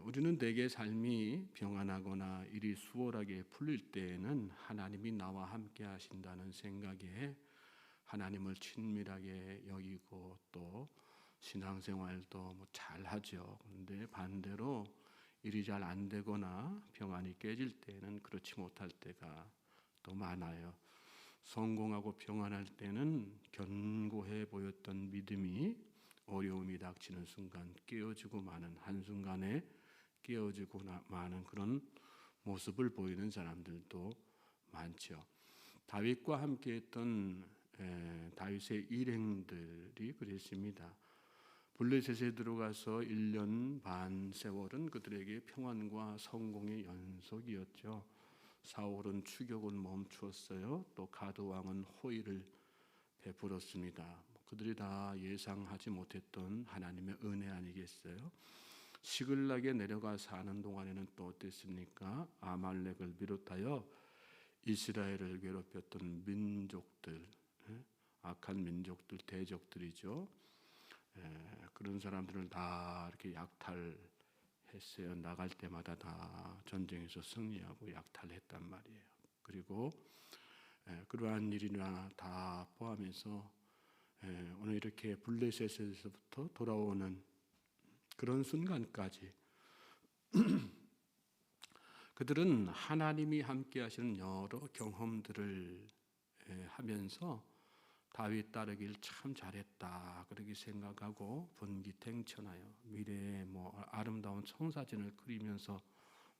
우리는 대개 삶이 평안하거나 일이 수월하게 풀릴 때에는 하나님이 나와 함께 하신다는 생각에 하나님을 친밀하게 여기고 또 신앙생활도 잘하죠. 그런데 반대로 일이 잘 안 되거나 평안이 깨질 때는 그렇지 못할 때가 또 많아요. 성공하고 평안할 때는 견고해 보였던 믿음이 어려움이 닥치는 순간 깨어지고 마는, 한순간에 깨어지고 마는 그런 모습을 보이는 사람들도 많죠. 다윗과 함께 했던 다윗의 일행들이 그랬습니다. 블레셋에 들어가서 1년 반 세월은 그들에게 평안과 성공의 연속이었죠. 사울은 추격을 멈추었어요. 또 가드 왕은 호의를 베풀었습니다. 그들이 다 예상하지 못했던 하나님의 은혜 아니겠어요? 시글락에 내려가 사는 동안에는 또 어땠습니까? 아말렉을 비롯하여 이스라엘을 괴롭혔던 민족들, 악한 민족들, 대적들이죠. 그런 사람들을 다 이렇게 약탈했어요. 나갈 때마다 다 전쟁에서 승리하고 약탈했단 말이에요. 그리고 그러한 일이나 다 포함해서 오늘 이렇게 블레셋에서부터 돌아오는 그런 순간까지 그들은 하나님이 함께 하시는 여러 경험들을 하면서 다윗 따르길 참 잘했다 그렇게 생각하고 분기탱천하여 미래의 아름다운 청사진을 그리면서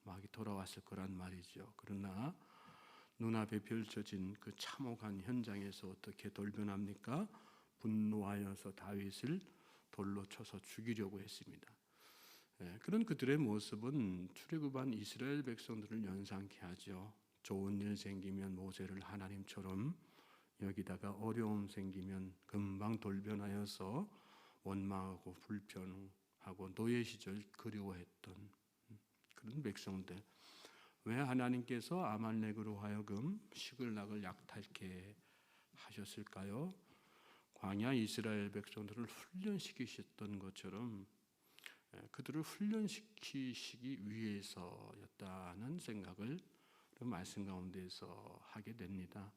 막 돌아왔을 거란 말이죠. 그러나 눈앞에 펼쳐진 그 참혹한 현장에서 어떻게 돌변합니까? 분노하여서 다윗을 돌로 쳐서 죽이려고 했습니다. 그런 그들의 모습은 출애굽한 이스라엘 백성들을 연상케 하죠. 좋은 일 생기면 모세를 하나님처럼 여기다가 어려움 생기면 금방 돌변하여서 원망하고 불평하고 노예 시절 그리워했던 그런 백성들. 왜 하나님께서 아말렉으로 하여금 시글락을 약탈케 하셨을까요? 광야 이스라엘 백성들을 훈련시키셨던 것처럼 그들을 훈련시키시기 위해서였다는 생각을 말씀 가운데서 하게 됩니다.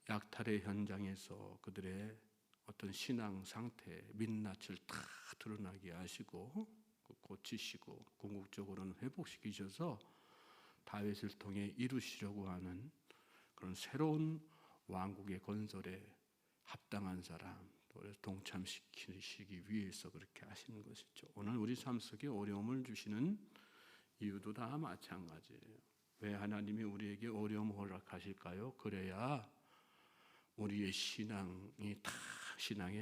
약탈의 현장에서 그들의 어떤 신앙 상태, 민낯을 다 드러나게 하시고 고치시고 궁극적으로는 회복시키셔서 다윗을 통해 이루시려고 하는 그런 새로운 왕국의 건설에 합당한 사람, 또 동참시키시기 위해서 그렇게 하시는 것이죠. 오늘 우리 삶 속에 어려움을 주시는 이유도 다 마찬가지예요. 왜 하나님이 우리에게 어려움을 허락하실까요? 그래야 우리의 신앙의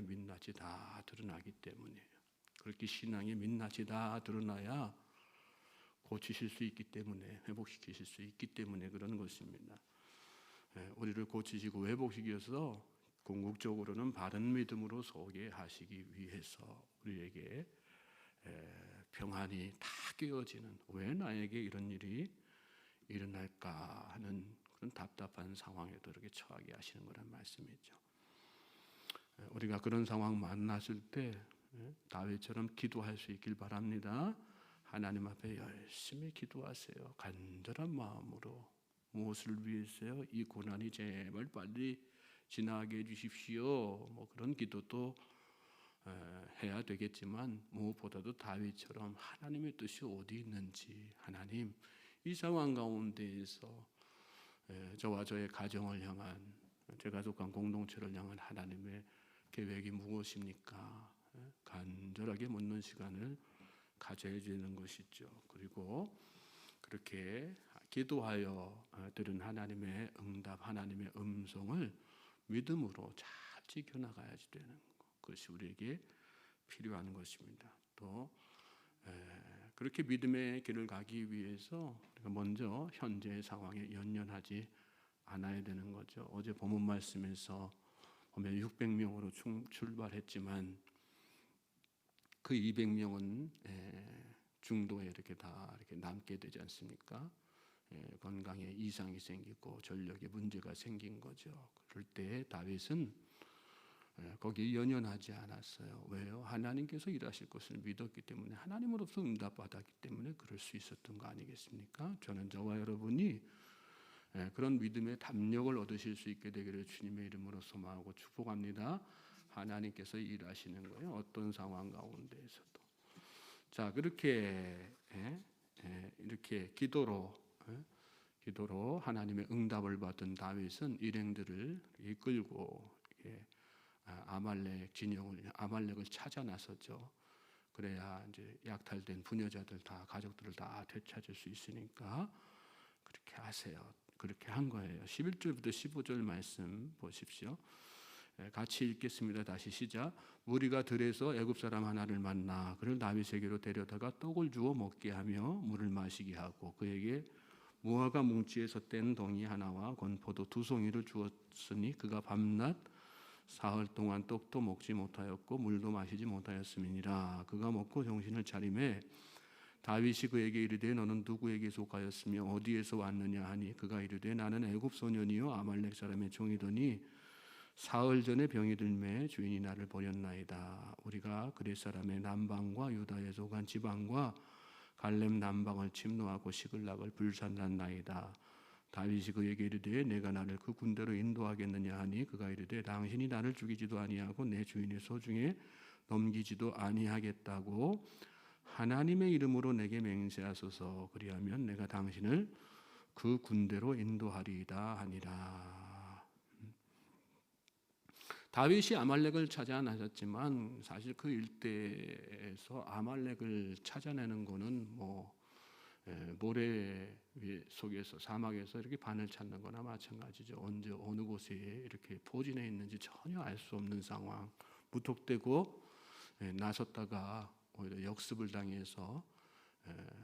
민낯이 다 드러나기 때문이에요. 그렇게 신앙의 민낯이 다 드러나야 고치실 수 있기 때문에, 회복시키실 수 있기 때문에 그런 것입니다. 우리를 고치시고 회복시켜서 궁극적으로는 바른 믿음으로 서게 하시기 위해서 우리에게 평안이 다 깨어지는, 왜 나에게 이런 일이 일어날까 하는 그런 답답한 상황에도 이렇게 처하게 하시는 거란 말씀이죠. 우리가 그런 상황 만났을 때 다윗처럼 기도할 수 있길 바랍니다. 하나님 앞에 열심히 기도하세요. 간절한 마음으로. 무엇을 위해서요? 이 고난이 제발 빨리 지나게 해주십시오. 그런 기도도 해야 되겠지만 무엇보다도 다윗처럼 하나님의 뜻이 어디 있는지, 하나님 이 상황 가운데에서 저와 저의 가정을 향한, 제 가족과 공동체를 향한 하나님의 계획이 무엇입니까? 간절하게 묻는 시간을 가져야 되는 것이죠. 그리고 그렇게 기도하여 들은 하나님의 응답, 하나님의 음성을 믿음으로 잘 지켜나가야지 되는 것, 그것이 우리에게 필요한 것입니다. 또 그렇게 믿음의 길을 가기 위해서 우리가 먼저 현재의 상황에 연연하지 않아야 되는 거죠. 어제 본문 말씀에서 보면 600명으로 출발했지만 그 200명은 중도에 이렇게 다 이렇게 남게 되지 않습니까? 건강에 이상이 생기고 전력에 문제가 생긴 거죠. 그럴 때 다윗은 거기에 연연하지 않았어요. 왜요? 하나님께서 일하실 것을 믿었기 때문에, 하나님으로부터 응답받았기 때문에 그럴 수 있었던 거 아니겠습니까? 저는 저와 여러분이 그런 믿음의 담력을 얻으실 수 있게 되기를 주님의 이름으로 소망하고 축복합니다. 하나님께서 일하시는 거예요. 어떤 상황 가운데에서도. 자, 그렇게 이렇게 기도로 하나님의 응답을 받은 다윗은 일행들을 이끌고 아말렉 진영을, 아말렉을 찾아 나섰죠. 그래야 이제 약탈된 부녀자들 다, 가족들을 다 되찾을 수 있으니까 그렇게 하세요. 그렇게 한 거예요. 11절부터 15절 말씀 보십시오. 같이 읽겠습니다. 다시 시작. 무리가 들에서 애굽 사람 하나를 만나 그를 다윗에게로 데려다가 떡을 주어 먹게 하며 물을 마시게 하고 그에게 무화과 뭉치에서 뗀 덩이 하나와 건포도 2송이를 주었으니 그가 밤낮 사흘 동안 떡도 먹지 못하였고 물도 마시지 못하였음이니라. 그가 먹고 정신을 차리매 다윗이 그에게 이르되 너는 누구에게 속하였으며 어디에서 왔느냐 하니 그가 이르되 나는 애굽 소년이요 아말렉 사람의 종이더니 사흘 전에 병이 들매 주인이 나를 버렸나이다. 우리가 그렛 사람의 남방과 유다의 소간 지방과 갈렙 남방을 침노하고 시글락을 불살랐나이다. 다윗이 그에게 이르되 내가 나를 그 군대로 인도하겠느냐 하니 그가 이르되 당신이 나를 죽이지도 아니하고 내 주인의 소중에 넘기지도 아니하겠다고 하나님의 이름으로 내게 맹세하소서. 그리하면 내가 당신을 그 군대로 인도하리이다 하니라. 다윗이 아말렉을 찾아 나섰지만 사실 그 일대에서 아말렉을 찾아내는 거는 모래 속에서 사막에서 이렇게 반을 찾는 거나 마찬가지죠. 언제 어느 곳에 이렇게 포진해 있는지 전혀 알 수 없는 상황. 무턱대고 나섰다가 오히려 역습을 당해서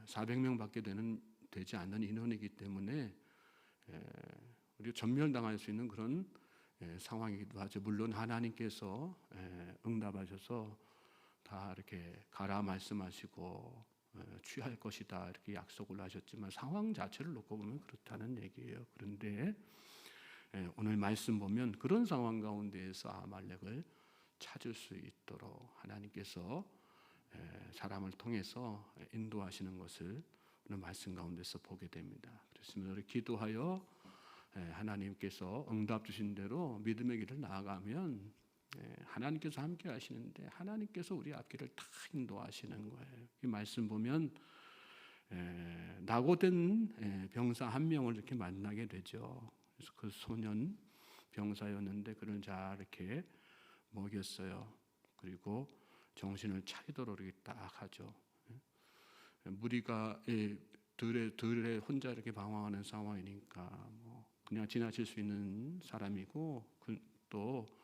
400명밖에 되지 않는 인원이기 때문에 우리가 전멸당할 수 있는 그런 상황이기도 하죠. 물론 하나님께서 응답하셔서 다 이렇게 가라 말씀하시고 취할 것이다 이렇게 약속을 하셨지만 상황 자체를 놓고 보면 그렇다는 얘기예요. 그런데 오늘 말씀 보면 그런 상황 가운데에서 아말렉을 찾을 수 있도록 하나님께서 사람을 통해서 인도하시는 것을 오늘 말씀 가운데서 보게 됩니다. 그렇습니다. 우리 기도하여 하나님께서 응답 주신 대로 믿음의 길을 나아가면 하나님께서 함께 하시는데 하나님께서 우리 앞길을 다 인도하시는 거예요. 이 말씀 보면 낙오된 병사 한 명을 이렇게 만나게 되죠. 그래서 그 소년 병사였는데 그를 잘 이렇게 먹였어요. 그리고 정신을 차리도록 이렇게 딱 하죠. 무리가 들에 혼자 이렇게 방황하는 상황이니까 그냥 지나칠 수 있는 사람이고 또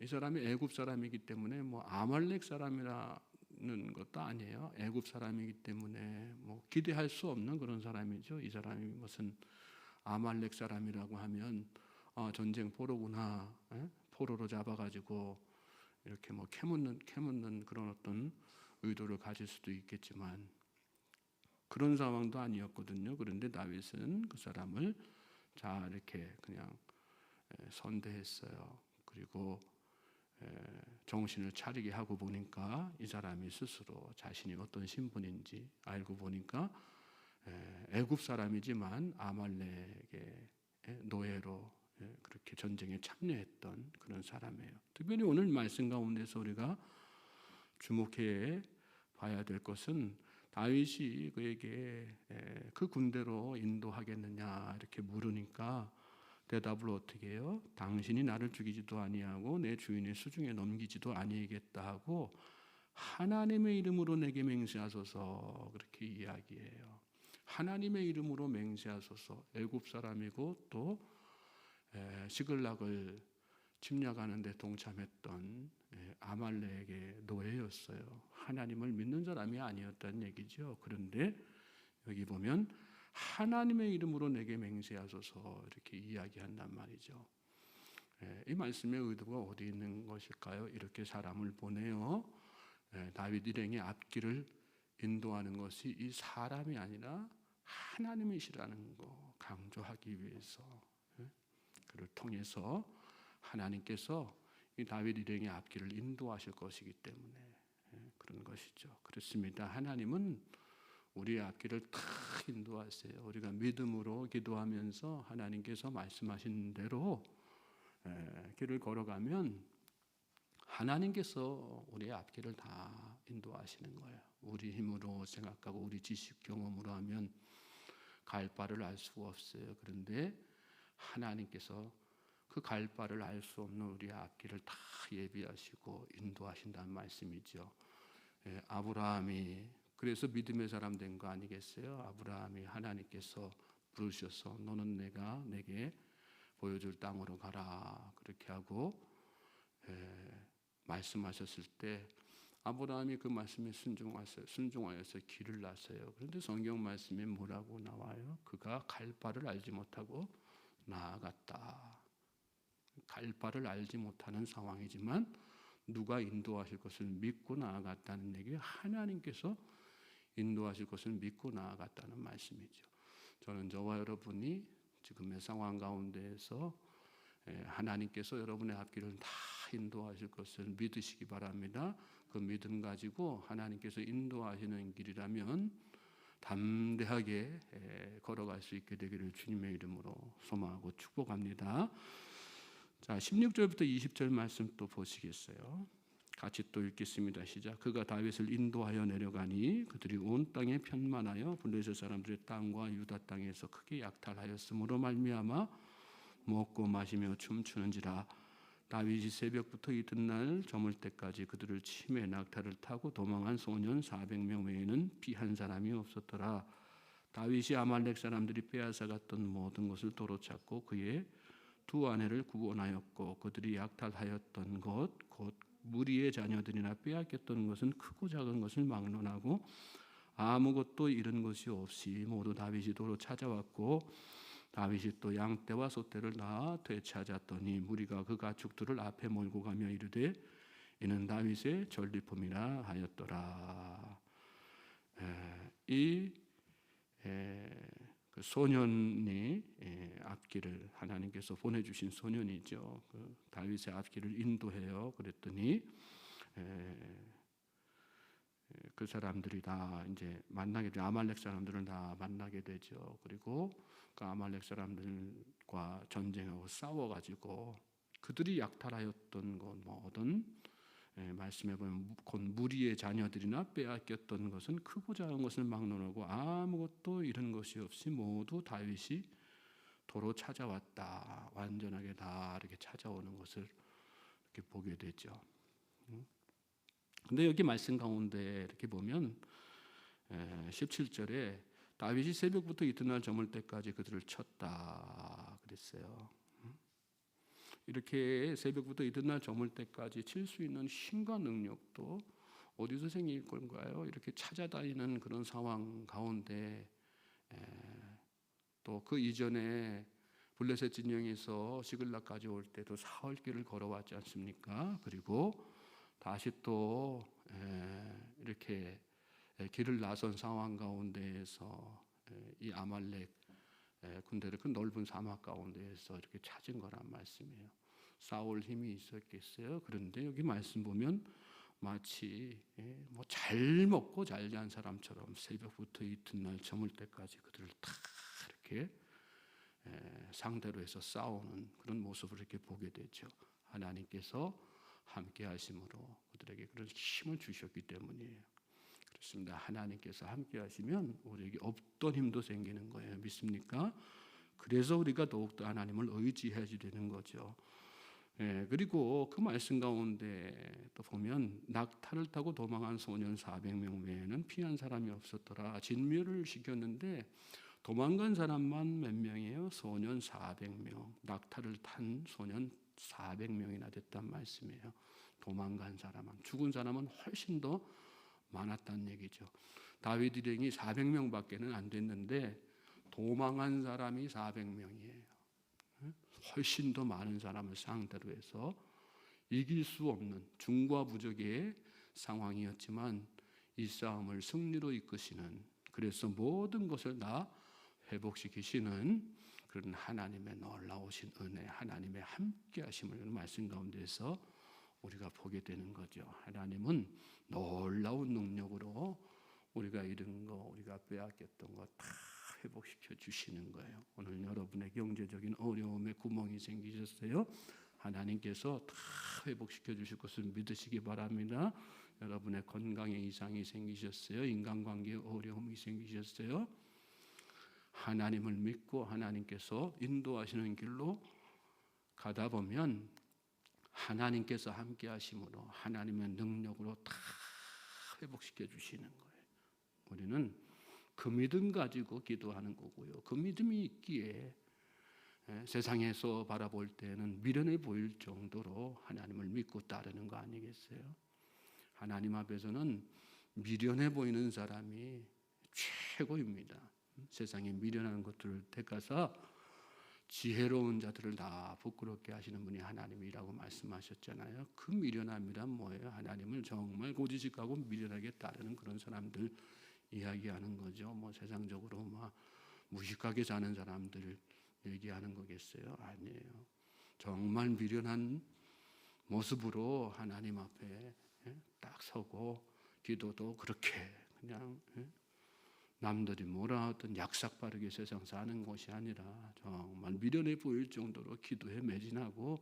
이 사람이 애굽 사람이기 때문에 아말렉 사람이라는 것도 아니에요. 애굽 사람이기 때문에 기대할 수 없는 그런 사람이죠. 이 사람이 무슨 아말렉 사람이라고 하면 전쟁 포로구나. 포로로 잡아가지고 이렇게 캐묻는 그런 어떤 의도를 가질 수도 있겠지만 그런 상황도 아니었거든요. 그런데 다윗은 그 사람을 잘 이렇게 그냥 선대했어요. 그리고 정신을 차리게 하고 보니까 이 사람이 스스로 자신이 어떤 신분인지 알고 보니까 애굽 사람이지만 아말렉의 노예로 그렇게 전쟁에 참여했던 그런 사람이에요. 특별히 오늘 말씀 가운데서 우리가 주목해 봐야 될 것은 다윗이 그에게 그 군대로 인도하겠느냐 이렇게 물으니까 대답을 어떻게 해요? 당신이 나를 죽이지도 아니하고 내 주인의 수중에 넘기지도 아니하겠다 하고 하나님의 이름으로 내게 맹세하소서 그렇게 이야기해요. 하나님의 이름으로 맹세하소서. 애굽 사람이고 또 시글락을 침략하는 데 동참했던 아말렉의 노예였어요. 하나님을 믿는 사람이 아니었다는 얘기죠. 그런데 여기 보면 하나님의 이름으로 내게 맹세하소서 이렇게 이야기한단 말이죠. 이 말씀의 의도가 어디 있는 것일까요? 이렇게 사람을 보내어 다윗 일행의 앞길을 인도하는 것이 이 사람이 아니라 하나님이시라는 거 강조하기 위해서 그를 통해서 하나님께서 이 다윗 일행의 앞길을 인도하실 것이기 때문에 그런 것이죠. 그렇습니다. 하나님은 우리의 앞길을 다 인도하세요. 우리가 믿음으로 기도하면서 하나님께서 말씀하신 대로 길을 걸어가면 하나님께서 우리의 앞길을 다 인도하시는 거예요. 우리 힘으로 생각하고 우리 지식 경험으로 하면 갈 바를 알 수가 없어요. 그런데 하나님께서 그 갈 바를 알 수 없는 우리의 앞길을 다 예비하시고 인도하신다는 말씀이죠. 아브라함이 그래서 믿음의 사람 된 거 아니겠어요? 아브라함이 하나님께서 부르셔서 너는 내가 내게 보여줄 땅으로 가라 그렇게 하고 말씀하셨을 때 아브라함이 그 말씀에 순종하여서 길을 났어요. 그런데 성경 말씀에 뭐라고 나와요? 그가 갈 바를 알지 못하고 나아갔다. 갈 바를 알지 못하는 상황이지만 누가 인도하실 것을 믿고 나아갔다는 얘기예요. 하나님께서 인도하실 것을 믿고 나아갔다는 말씀이죠. 저는 저와 여러분이 지금의 상황 가운데에서 하나님께서 여러분의 앞길을 다 인도하실 것을 믿으시기 바랍니다. 그 믿음 가지고 하나님께서 인도하시는 길이라면 담대하게 걸어갈 수 있게 되기를 주님의 이름으로 소망하고 축복합니다. 자, 16절부터 20절 말씀 또 보시겠어요? 같이 또 읽겠습니다. 시작. 그가 다윗을 인도하여 내려가니 그들이 온 땅에 편만하여 블레셋 사람들의 땅과 유다 땅에서 크게 약탈하였으므로 말미암아 먹고 마시며 춤추는지라. 다윗이 새벽부터 이튿날 저물 때까지 그들을 치매 낙타를 타고 도망한 소년 400명 외에는 피한 사람이 없었더라. 다윗이 아말렉 사람들이 빼앗아갔던 모든 것을 도로 찾고 그의 두 아내를 구원하였고 그들이 약탈하였던 것 곧 무리의 자녀들이나 빼앗겼던 것은 크고 작은 것을 막론하고 아무것도 잃은 것이 없이 모두 다윗이 도로 찾아왔고 다윗이 또 양떼와 소떼를 다 되찾았더니 무리가 그 가축들을 앞에 몰고 가며 이르되 이는 다윗의 전리품이라 하였더라. 그 소년이 앞길을 하나님께서 보내주신 소년이죠. 그 다윗의 앞길을 인도해요. 그랬더니 그 사람들이 다 이제 만나게 돼 아말렉 사람들을 다 만나게 되죠. 그리고 그 아말렉 사람들과 전쟁하고 싸워가지고 그들이 약탈하였던 것 모든 말씀해 보면 곧 무리의 자녀들이나 빼앗겼던 것은 크고 작은 것을 막론하고 아무것도 잃은 것이 없이 모두 다윗이 도로 찾아왔다. 완전하게 다 이렇게 찾아오는 것을 이렇게 보게 되죠. 근데 여기 말씀 가운데 이렇게 보면 17절에 다윗이 새벽부터 이튿날 저물 때까지 그들을 쳤다 그랬어요. 이렇게 새벽부터 이튿날 저물 때까지 칠 수 있는 힘과 능력도 어디서 생길 건가요? 이렇게 찾아다니는 그런 상황 가운데 또 그 이전에 블레셋 진영에서 시글락까지 올 때도 사흘길을 걸어왔지 않습니까? 그리고 다시 또 이렇게 길을 나선 상황 가운데에서 이 아말렉 군대를 그 넓은 사막 가운데에서 이렇게 찾은 거란 말씀이에요. 싸울 힘이 있었겠어요. 그런데 여기 말씀 보면 마치 뭐 잘 먹고 잘 잔 사람처럼 새벽부터 이튿날 저물 때까지 그들을 다 이렇게 상대로 해서 싸우는 그런 모습을 이렇게 보게 되죠. 하나님께서 함께 하심으로 그들에게 그런 힘을 주셨기 때문이에요. 그렇습니다. 하나님께서 함께 하시면 우리에게 없던 힘도 생기는 거예요. 믿습니까? 그래서 우리가 더욱더 하나님을 의지해야 되는 거죠. 그리고 그 말씀 가운데 또 보면 낙타를 타고 도망한 소년 400명 외에는 피한 사람이 없었더라. 진멸을 시켰는데 도망간 사람만 몇 명이에요? 소년 400명. 낙타를 탄 소년 400명이나 됐단 말씀이에요. 도망간 사람은, 죽은 사람은 훨씬 더 많았다는 얘기죠. 다윗 일행이 400명밖에는 안 됐는데 도망한 사람이 400명이에요. 훨씬 더 많은 사람을 상대로 해서 이길 수 없는 중과부적의 상황이었지만 이 싸움을 승리로 이끄시는, 그래서 모든 것을 다 회복시키시는 그런 하나님의 놀라우신 은혜, 하나님의 함께 하심을 말씀 가운데서 우리가 보게 되는 거죠. 하나님은 놀라운 능력으로 우리가 잃은 거, 우리가 빼앗겼던 거 다 회복시켜 주시는 거예요. 오늘 여러분의 경제적인 어려움에 구멍이 생기셨어요. 하나님께서 다 회복시켜 주실 것을 믿으시기 바랍니다. 여러분의 건강에 이상이 생기셨어요. 인간관계에 어려움이 생기셨어요. 하나님을 믿고 하나님께서 인도하시는 길로 가다 보면 하나님께서 함께 하심으로 하나님의 능력으로 다 회복시켜 주시는 거예요. 우리는 그 믿음 가지고 기도하는 거고요. 그 믿음이 있기에 세상에서 바라볼 때는 미련해 보일 정도로 하나님을 믿고 따르는 거 아니겠어요? 하나님 앞에서는 미련해 보이는 사람이 최고입니다. 세상에 미련한 것들을 택하사 지혜로운 자들을 다 부끄럽게 하시는 분이 하나님이라고 말씀하셨잖아요. 그 미련함이란 뭐예요? 하나님을 정말 고지식하고 미련하게 따르는 그런 사람들 이야기하는 거죠. 뭐 세상적으로 막 무식하게 사는 사람들 얘기하는 거겠어요? 아니에요. 정말 미련한 모습으로 하나님 앞에 딱 서고 기도도 그렇게 그냥 남들이 뭐라 하든 약삭 빠르게 세상 사는 것이 아니라 정말 미련해 보일 정도로 기도에 매진하고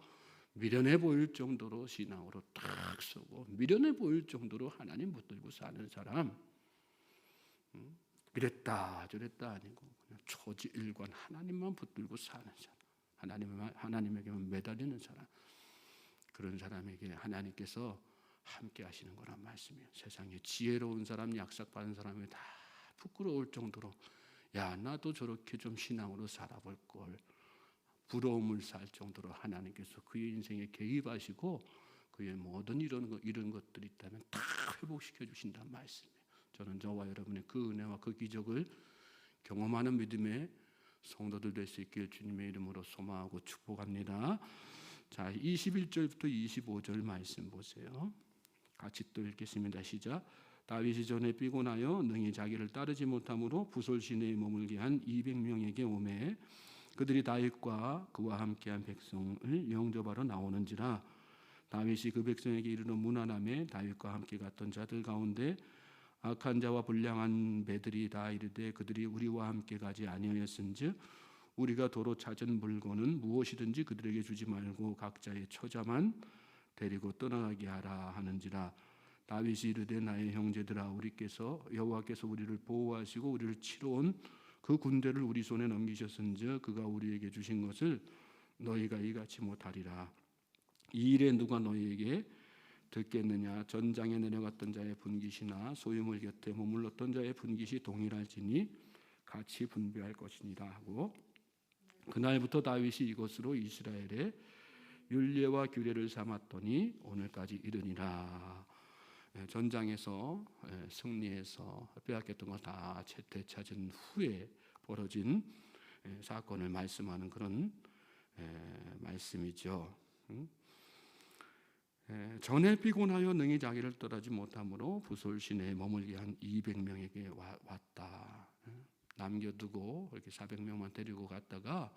미련해 보일 정도로 신앙으로 딱 서고 미련해 보일 정도로 하나님 붙들고 사는 사람, 이랬다 저랬다 아니고 그냥 초지일관 하나님만 붙들고 사는 사람, 하나님에게만 매달리는 사람, 그런 사람에게 하나님께서 함께 하시는 거란 말씀이에요. 세상에 지혜로운 사람, 약삭받은 사람이 다 부끄러울 정도로 야 나도 저렇게 좀 신앙으로 살아볼 걸 부러움을 살 정도로 하나님께서 그의 인생에 개입하시고 그의 모든 이런 것들이 있다면 다 회복시켜 주신다는 말씀이에요. 저는 저와 여러분의 그 은혜와 그 기적을 경험하는 믿음의 성도들 될 수 있길 주님의 이름으로 소망하고 축복합니다. 자, 21절부터 25절 말씀 보세요. 같이 또 읽겠습니다. 시작. 다윗이 전에 피곤하여 능히 자기를 따르지 못함으로 부솔 시내에 머물게 한 200명에게 오매 그들이 다윗과 그와 함께한 백성을 영접하러 나오는지라. 다윗이 그 백성에게 이르러 문안함에 다윗과 함께 갔던 자들 가운데 악한 자와 불량한 배들이 다 이르되 그들이 우리와 함께 가지 아니하였은즉 우리가 도로 찾은 물건은 무엇이든지 그들에게 주지 말고 각자의 처자만 데리고 떠나가게 하라 하는지라. 다윗이 이르되 나의 형제들아 우리께서 여호와께서 우리를 보호하시고 우리를 치러 온 그 군대를 우리 손에 넘기셨은즉 그가 우리에게 주신 것을 너희가 이같이 못하리라. 이 일에 누가 너희에게 듣겠느냐. 전장에 내려갔던 자의 분깃이나 소유물 곁에 머물렀던 자의 분깃이 동일할지니 같이 분배할 것이니라 하고 그날부터 다윗이 이것으로 이스라엘의 율례와 규례를 삼았더니 오늘까지 이르니라. 전장에서 승리해서 빼앗겼던 거 다 되찾은 후에 벌어진 사건을 말씀하는 그런 말씀이죠. 전에 피곤하여 능히 자기를 떠나지 못함으로 부솔 시내에 머물게 한 200명에게 왔다. 남겨두고 이렇게 400명만 데리고 갔다가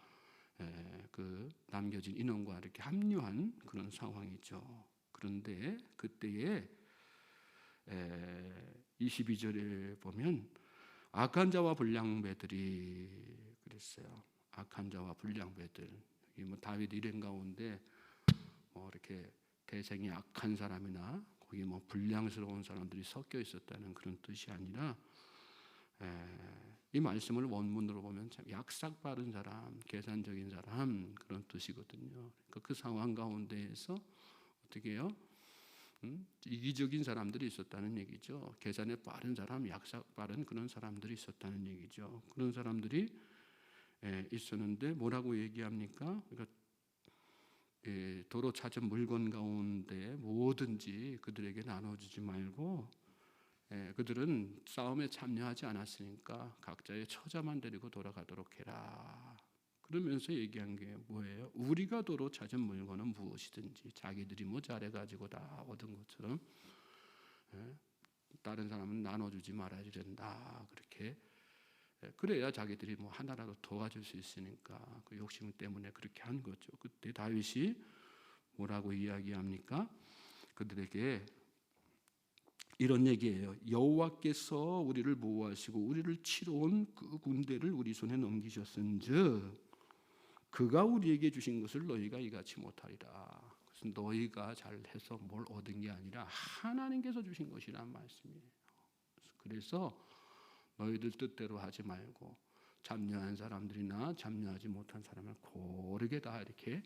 그 남겨진 인원과 이렇게 합류한 그런 상황이죠. 그런데 그때에 22절에 보면 악한 자와 불량배들이 그랬어요. 악한 자와 불량배들. 여기 뭐 다윗 일행 가운데 뭐 이렇게 대생이 악한 사람이나 거기 뭐 불량스러운 사람들이 섞여 있었다는 그런 뜻이 아니라 이 말씀을 원문으로 보면 참 약삭 빠른 사람, 계산적인 사람 그런 뜻이거든요. 그러니까 그 상황 가운데에서 어떻게 해요? 이기적인 사람들이 있었다는 얘기죠. 계산에 빠른 사람, 약삭 빠른 그런 사람들이 있었다는 얘기죠. 그런 사람들이 있었는데 뭐라고 얘기합니까? 그러니까 도로 찾은 물건 가운데 뭐든지 그들에게 나눠주지 말고 그들은 싸움에 참여하지 않았으니까 각자의 처자만 데리고 돌아가도록 해라. 그러면서 얘기한 게 뭐예요? 우리가 도로 찾은 물건은 무엇이든지 자기들이 뭐 잘해가지고 다 얻은 것처럼 다른 사람은 나눠주지 말아야 된다. 그렇게 그래야 자기들이 뭐 하나라도 더 가질 수 있으니까 그 욕심 때문에 그렇게 한 거죠. 그때 다윗이 뭐라고 이야기합니까? 그들에게 이런 얘기예요. 여호와께서 우리를 보호하시고 우리를 치러 온 그 군대를 우리 손에 넘기셨은즉 그가 우리에게 주신 것을 너희가 이같이 못하리라. 그래서 너희가 잘해서 뭘 얻은 게 아니라 하나님께서 주신 것이란 말씀이에요. 그래서 너희들 뜻대로 하지 말고 참여한 사람들이나 참여하지 못한 사람을 고르게 다 이렇게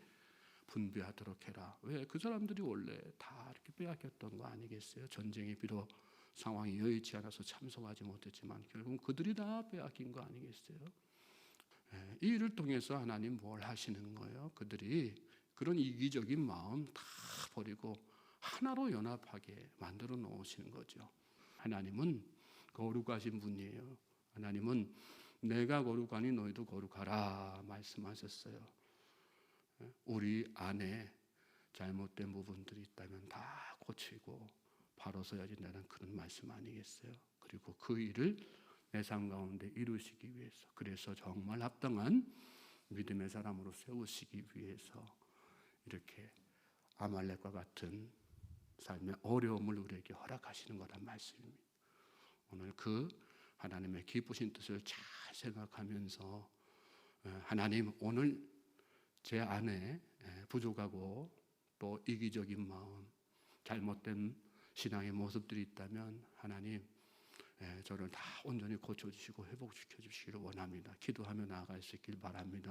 분배하도록 해라. 왜? 그 사람들이 원래 다 이렇게 빼앗겼던 거 아니겠어요? 전쟁이 비록 상황이 여의치 않아서 참석하지 못했지만 결국 그들이 다 빼앗긴 거 아니겠어요? 이 일을 통해서 하나님 뭘 하시는 거예요? 그들이 그런 이기적인 마음 다 버리고 하나로 연합하게 만들어 놓으시는 거죠. 하나님은 거룩하신 분이에요. 하나님은 내가 거룩하니 너희도 거룩하라 말씀하셨어요. 우리 안에 잘못된 부분들이 있다면 다 고치고 바로 서야지 되는 그런 말씀 아니겠어요? 그리고 그 일을 내 삶 가운데 이루시기 위해서, 그래서 정말 합당한 믿음의 사람으로 세우시기 위해서 이렇게 아말렉과 같은 삶의 어려움을 우리에게 허락하시는 거란 말씀입니다. 오늘 그 하나님의 기쁘신 뜻을 잘 생각하면서 하나님, 오늘 제 안에 부족하고 또 이기적인 마음, 잘못된 신앙의 모습들이 있다면 하나님 저를 다 온전히 고쳐주시고 회복시켜 주시기를 원합니다. 기도하며 나아갈 수 있길 바랍니다.